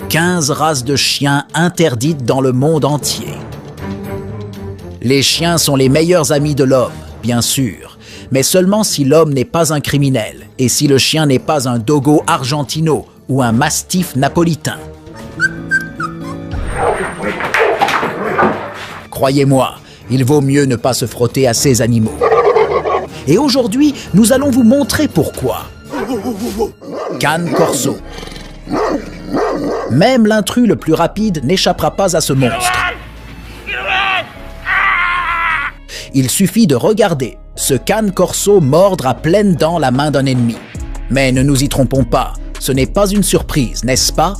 15 races de chiens interdites dans le monde entier. Les chiens sont les meilleurs amis de l'homme, bien sûr, mais seulement si l'homme n'est pas un criminel et si le chien n'est pas un dogo argentino ou un mastif napolitain. Croyez-moi, il vaut mieux ne pas se frotter à ces animaux. Et aujourd'hui, nous allons vous montrer pourquoi. Cane Corso. Même l'intrus le plus rapide n'échappera pas à ce monstre. Il suffit de regarder ce Cane Corso mordre à pleines dents la main d'un ennemi. Mais ne nous y trompons pas, ce n'est pas une surprise, n'est-ce pas?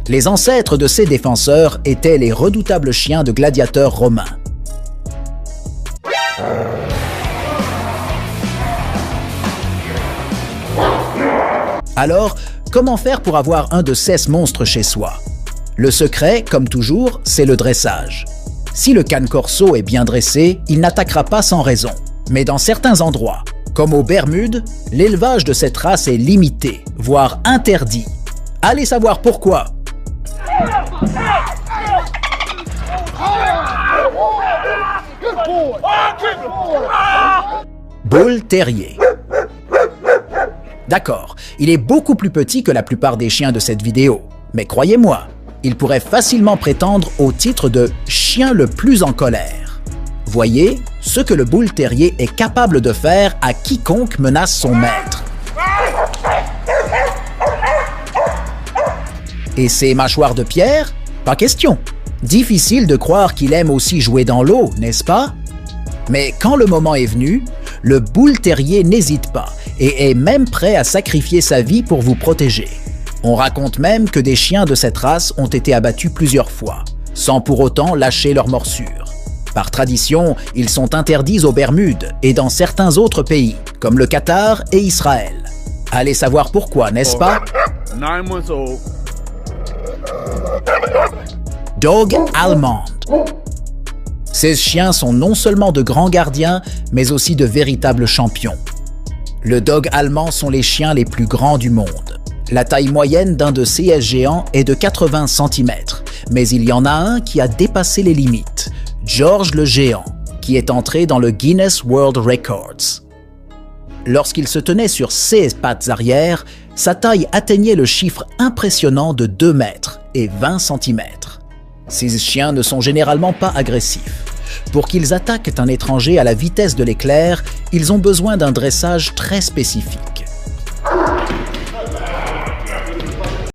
Les ancêtres de ces défenseurs étaient les redoutables chiens de gladiateurs romains. Alors, comment faire pour avoir un de ces monstres chez soi? Le secret, comme toujours, c'est le dressage. Si le Cane Corso est bien dressé, il n'attaquera pas sans raison. Mais dans certains endroits, comme aux Bermudes, l'élevage de cette race est limité, voire interdit. Allez savoir pourquoi. Bull Terrier. D'accord, il est beaucoup plus petit que la plupart des chiens de cette vidéo, mais croyez-moi, il pourrait facilement prétendre au titre de « chien le plus en colère ». Voyez ce que le Bull Terrier est capable de faire à quiconque menace son maître. Et ses mâchoires de pierre? Pas question. Difficile de croire qu'il aime aussi jouer dans l'eau, n'est-ce pas? Mais quand le moment est venu, le Bull Terrier n'hésite pas et est même prêt à sacrifier sa vie pour vous protéger. On raconte même que des chiens de cette race ont été abattus plusieurs fois, sans pour autant lâcher leur morsure. Par tradition, ils sont interdits aux Bermudes et dans certains autres pays, comme le Qatar et Israël. Allez savoir pourquoi, n'est-ce pas? Dog Allemande. Ces chiens sont non seulement de grands gardiens, mais aussi de véritables champions. Le dog allemand sont les chiens les plus grands du monde. La taille moyenne d'un de ces géants est de 80 cm, mais il y en a un qui a dépassé les limites, George le Géant, qui est entré dans le Guinness World Records. Lorsqu'il se tenait sur ses pattes arrière, sa taille atteignait le chiffre impressionnant de 2 mètres et 20 cm. Ces chiens ne sont généralement pas agressifs. Pour qu'ils attaquent un étranger à la vitesse de l'éclair, ils ont besoin d'un dressage très spécifique.